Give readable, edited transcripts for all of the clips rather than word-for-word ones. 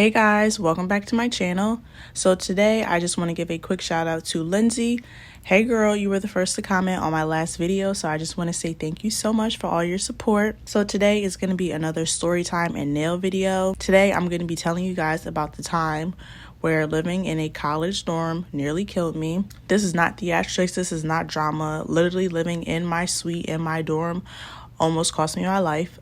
Hey guys, welcome back to my channel. So today I just want to give a quick shout out to Lindsay. Hey girl, you were the first to comment on my last video, so I just want to say thank you so much for all your support. So today is going to be another story time and nail video. Today I'm going to be telling you guys about the time where living in a college dorm nearly killed me. This is not theatrics, this is not drama. Literally living in my suite in my dorm almost cost me my life.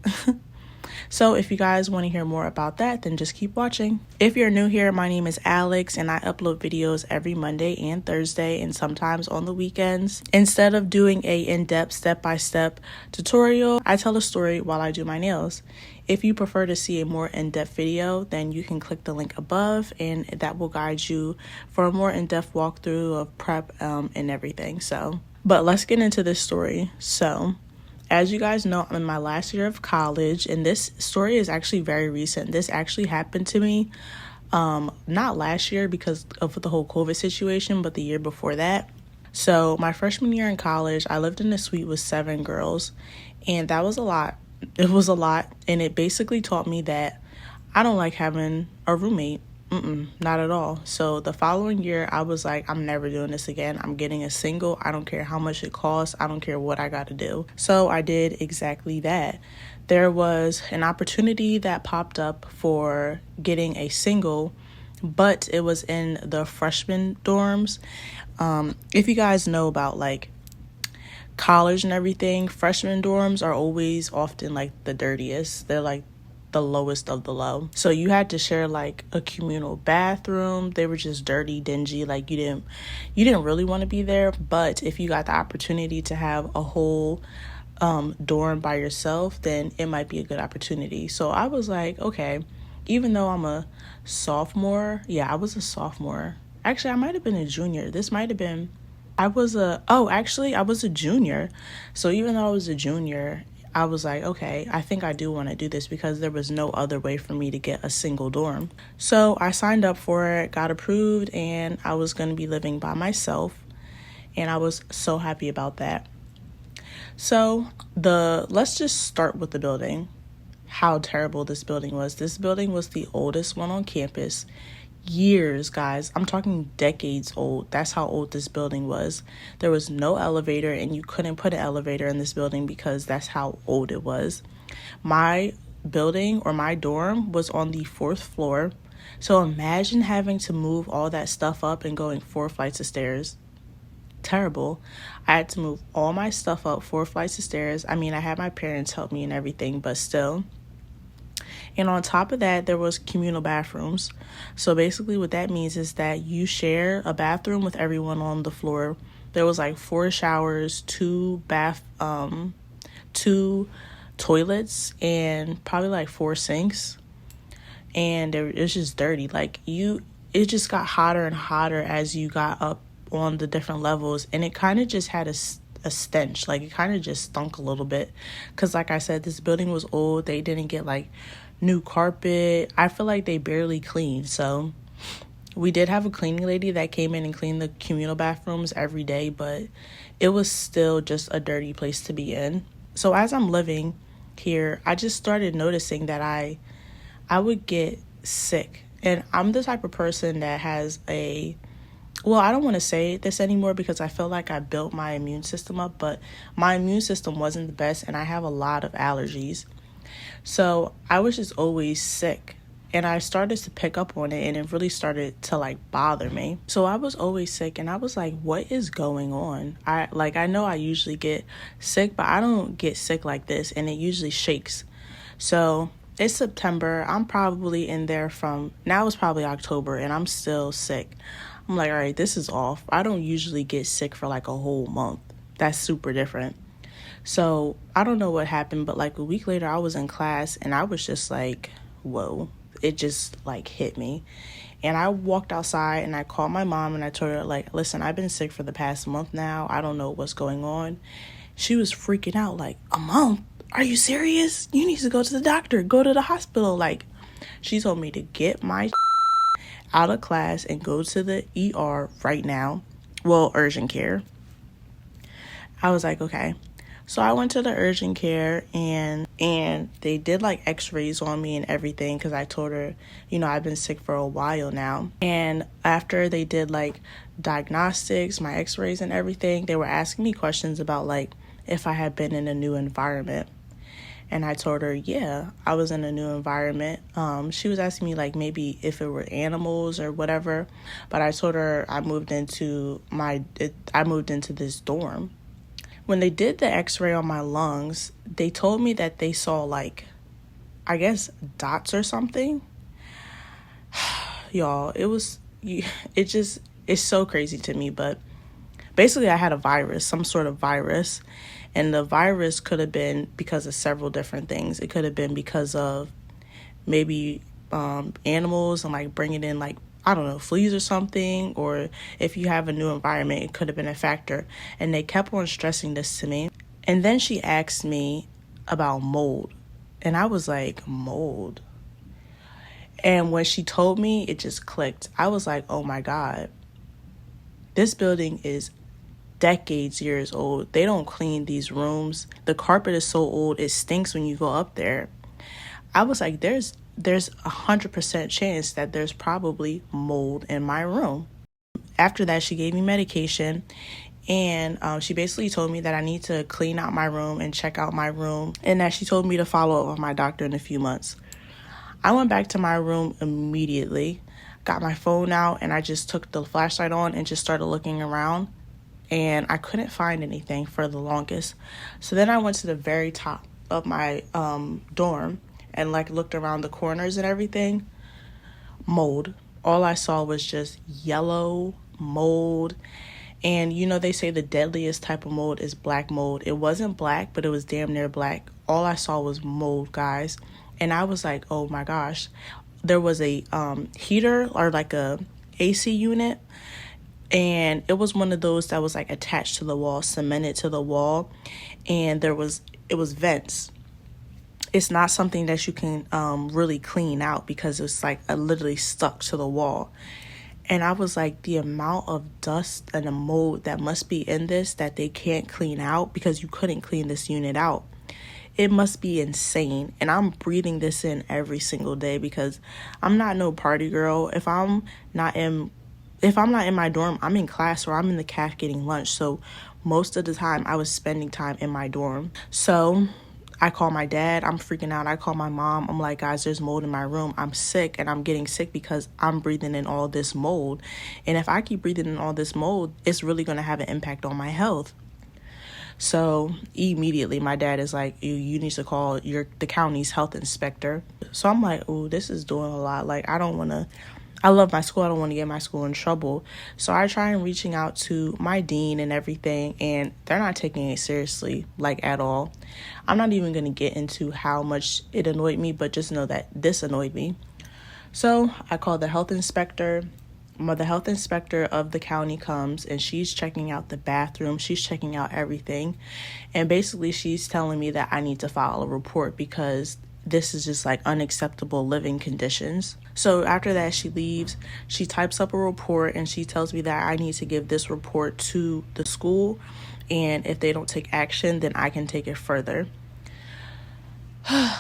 So if you guys want to hear more about that, then just keep watching. If you're new here, my name is Alex and I upload videos every Monday and Thursday and sometimes on the weekends. Instead of doing a in-depth step-by-step tutorial, I tell a story while I do my nails. If you prefer to see a more in-depth video, then you can click the link above and that will guide you for a more in-depth walkthrough of prep and everything. But let's get into this story. So, as you guys know, I'm in my last year of college, and this story is actually very recent. This actually happened to me, not last year because of the whole COVID situation, but the year before that. So my freshman year in college, I lived in a suite with 7 girls, and that was a lot. It was a lot, and it basically taught me that I don't like having a roommate. Not at all. So the following year, I was like, I'm never doing this again. I'm getting a single. I don't care how much it costs. I don't care what I got to do. So I did exactly that. There was an opportunity that popped up for getting a single, but it was in the freshman dorms. If you guys know about like college and everything, freshman dorms are always often like the dirtiest. They're like the lowest of the low. So you had to share like a communal bathroom. They were just dirty, dingy. Like you didn't really want to be there. But if you got the opportunity to have a whole dorm by yourself, then it might be a good opportunity. So I was like, okay, even though I'm a sophomore, I was a sophomore. Actually, I might have been a junior. I was a junior. So even though I was a junior, I was like, okay, I think I do want to do this because there was no other way for me to get a single dorm. So I signed up for it, got approved, and I was going to be living by myself. And I was so happy about that. So let's just start with the building. How terrible this building was. This building was the oldest one on campus. Years, guys. I'm talking decades old. That's how old this building was. There was no elevator, and you couldn't put an elevator in this building because that's how old it was. My building or my dorm was on the 4th floor. So imagine having to move all that stuff up and going 4 flights of stairs. Terrible. I had to move all my stuff up 4 flights of stairs. I mean, I had my parents help me and everything, but still. And on top of that, there was communal bathrooms. So basically what that means is that you share a bathroom with everyone on the floor. There was like 4 showers, 2 toilets, and probably like 4 sinks. And it was just dirty. It just got hotter and hotter as you got up on the different levels. And it kind of just had a stench. Like it kind of just stunk a little bit. Because like I said, this building was old. They didn't get like new carpet. I feel like they barely cleaned. So we did have a cleaning lady that came in and cleaned the communal bathrooms every day, but it was still just a dirty place to be in. So as I'm living here, I just started noticing that I would get sick. And I'm the type of person that has I don't want to say this anymore because I feel like I built my immune system up, but my immune system wasn't the best and I have a lot of allergies. So I was just always sick and I started to pick up on it and it really started to like bother me. So I was always sick and I was like, what is going on? I know I usually get sick, but I don't get sick like this and it usually shakes. So it's September. I'm probably in there now it's probably October and I'm still sick. I'm like, all right, this is off. I don't usually get sick for like a whole month. That's super different. So I don't know what happened, but like a week later I was in class and I was just like, whoa, it just like hit me. And I walked outside and I called my mom and I told her like, listen, I've been sick for the past month now. I don't know what's going on. She was freaking out like, a month? Are you serious? You need to go to the doctor, go to the hospital. Like she told me to get my out of class and go to the ER right now. Well, urgent care. I was like, okay. So I went to the urgent care, and they did like x-rays on me and everything, because I told her, you know, I've been sick for a while now. And after they did like diagnostics, my x-rays and everything, they were asking me questions about like if I had been in a new environment. And I told her, yeah, I was in a new environment. She was asking me like maybe if it were animals or whatever, but I told her I moved into this dorm. When they did the x-ray on my lungs, they told me that they saw like, I guess, dots or something. Y'all, it's so crazy to me, but basically I had a virus, some sort of virus, and the virus could have been because of several different things. It could have been because of maybe animals and like bringing in like, I don't know, fleas or something, or if you have a new environment, it could have been a factor. And they kept on stressing this to me. And then she asked me about mold, and I was like, mold? And when she told me, it just clicked. I was like, oh my God, this building is decades, years old. They don't clean these rooms. The carpet is so old, it stinks when you go up there. I was like, there's 100% chance that there's probably mold in my room. After that, she gave me medication, and she basically told me that I need to clean out my room and check out my room, and that she told me to follow up with my doctor in a few months. I went back to my room immediately, got my phone out, and I just took the flashlight on and just started looking around, and I couldn't find anything for the longest. So then I went to the very top of my dorm and like looked around the corners and everything. Mold. All I saw was just yellow mold. And you know, they say the deadliest type of mold is black mold. It wasn't black, but it was damn near black. All I saw was mold, guys. And I was like, oh my gosh. There was a heater, or like a AC unit, and it was one of those that was like attached to the wall, cemented to the wall, and it was vents. It's not something that you can really clean out, because it's like literally stuck to the wall. And I was like, the amount of dust and the mold that must be in this that they can't clean out, because you couldn't clean this unit out. It must be insane. And I'm breathing this in every single day, because I'm not no party girl. If I'm not in my dorm, I'm in class or I'm in the caf getting lunch. So most of the time I was spending time in my dorm. So I call my dad. I'm freaking out. I call my mom. I'm like, guys, there's mold in my room. I'm sick, and I'm getting sick because I'm breathing in all this mold. And if I keep breathing in all this mold, it's really going to have an impact on my health. So immediately my dad is like, you need to call the county's health inspector. So I'm like, oh, this is doing a lot. Like, I love my school. I don't want to get my school in trouble. So I try and reaching out to my dean and everything, and they're not taking it seriously, like, at all. I'm not even going to get into how much it annoyed me, but just know that this annoyed me. So I called the health inspector. The health inspector of the county comes, and she's checking out the bathroom. She's checking out everything. And basically she's telling me that I need to file a report, because this is just like unacceptable living conditions. So after that, she leaves. She types up a report, and she tells me that I need to give this report to the school. And if they don't take action, then I can take it further.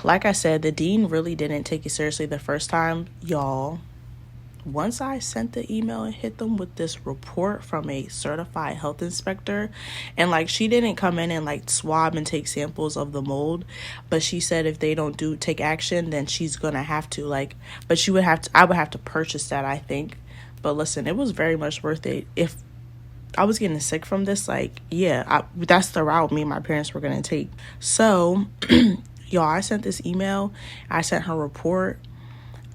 Like I said, the dean really didn't take it seriously the first time, y'all. Once I sent the email and hit them with this report from a certified health inspector, and like, she didn't come in and like swab and take samples of the mold, but she said if they don't take action, then she's gonna have to but I would have to purchase that, I think. But listen, it was very much worth it. If I was getting sick from this, that's the route me and my parents were gonna take. So y'all, I sent this email, I sent her report,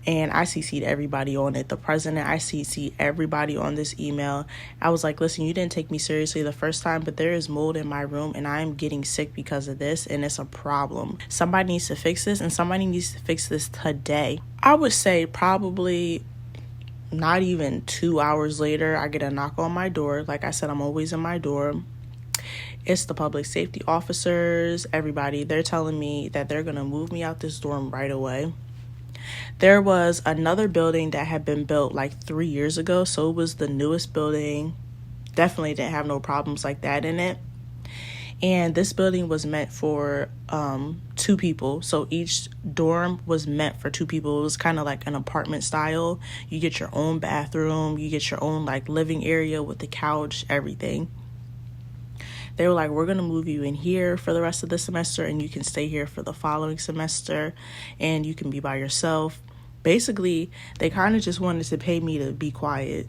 and I CC'd everybody on it. The president, I CC'd everybody on this email. I was like, listen, you didn't take me seriously the first time, but there is mold in my room, and I am getting sick because of this, and it's a problem. Somebody needs to fix this, and somebody needs to fix this today. I would say probably not even 2 hours later, I get a knock on my door. Like I said, I'm always in my dorm. It's the public safety officers, everybody. They're telling me that they're going to move me out this dorm right away. There was another building that had been built like 3 years ago, so it was the newest building. Definitely didn't have no problems like that in it. And this building was meant for 2 people. So each dorm was meant for 2 people. It was kind of like an apartment style. You get your own bathroom, you get your own like living area with the couch, everything. They were like, we're going to move you in here for the rest of the semester, and you can stay here for the following semester, and you can be by yourself. Basically, they kind of just wanted to pay me to be quiet.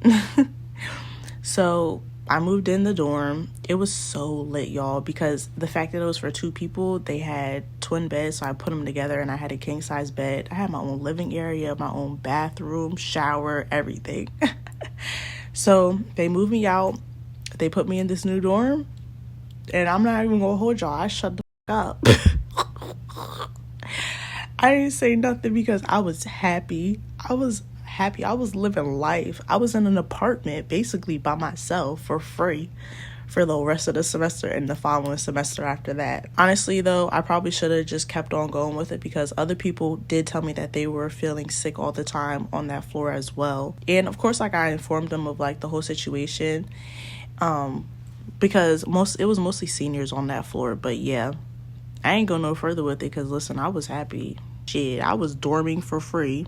So I moved in the dorm. It was so lit, y'all, because the fact that it was for 2 people, they had twin beds, so I put them together, and I had a king size bed. I had my own living area, my own bathroom, shower, everything. So they moved me out. They put me in this new dorm, and I'm not even gonna hold y'all. I shut the fuck up. I didn't say nothing because I was happy. I was living life. I was in an apartment basically by myself for free for the rest of the semester and the following semester after that. Honestly though, I probably should have just kept on going with it, because other people did tell me that they were feeling sick all the time on that floor as well. And of course, like, I informed them of like the whole situation, because it was mostly seniors on that floor. But yeah, I ain't go no further with it, because listen, I was happy. Shit, I was dorming for free.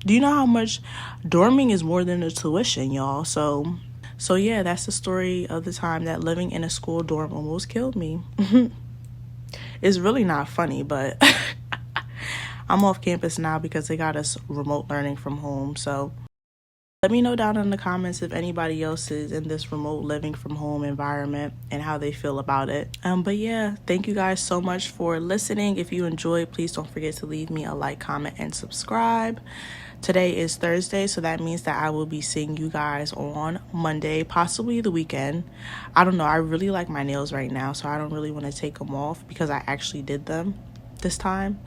Do you know how much dorming is more than the tuition, y'all? So yeah, that's the story of the time that living in a school dorm almost killed me. It's really not funny, but I'm off campus now because they got us remote learning from home. So let me know down in the comments if anybody else is in this remote living from home environment and how they feel about it. But yeah, thank you guys so much for listening. If you enjoyed, please don't forget to leave me a like, comment, and subscribe. Today is Thursday, so that means that I will be seeing you guys on Monday, possibly the weekend. I don't know. I really like my nails right now, so I don't really want to take them off because I actually did them this time.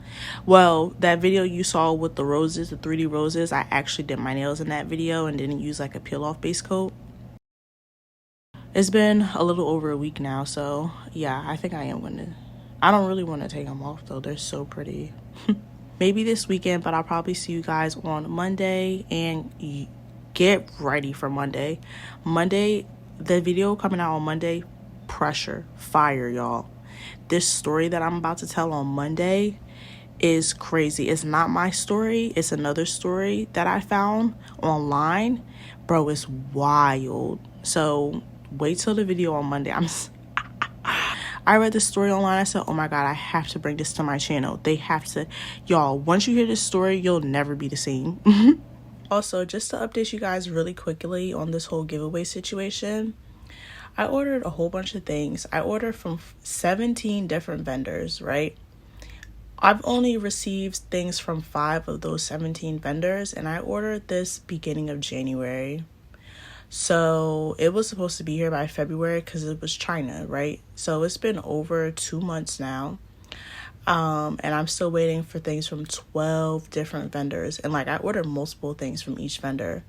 Well, that video you saw with the roses, the 3D roses, I actually did my nails in that video and didn't use like a peel off base coat. It's been a little over a week now, so yeah, I think I don't really want to take them off though. They're so pretty. Maybe this weekend, but I'll probably see you guys on Monday, and get ready for Monday. Monday, the video coming out on Monday, pressure, fire, y'all. This story that I'm about to tell on Monday is crazy. It's not my story. It's another story that I found online. Bro, it's wild. So wait till the video on Monday. I read this story online. I said, oh my God, I have to bring this to my channel. They have to. Y'all, once you hear this story, you'll never be the same. Also, just to update you guys really quickly on this whole giveaway situation, I ordered a whole bunch of things. I ordered from 17 different vendors, right? I've only received things from 5 of those 17 vendors, and I ordered this beginning of January. So it was supposed to be here by February because it was China, right? So it's been over 2 months now. And I'm still waiting for things from 12 different vendors. And like, I ordered multiple things from each vendor.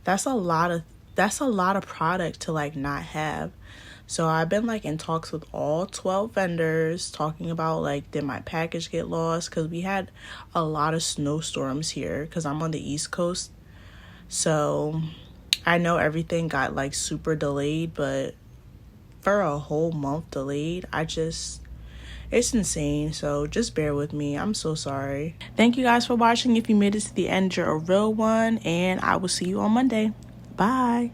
That's a lot of product to like not have. So I've been like in talks with all 12 vendors, talking about like, did my package get lost? Because we had a lot of snowstorms here because I'm on the East Coast. So I know everything got like super delayed, but for a whole month delayed, it's insane. So just bear with me. I'm so sorry. Thank you guys for watching. If you made it to the end, you're a real one, and I will see you on Monday. Bye.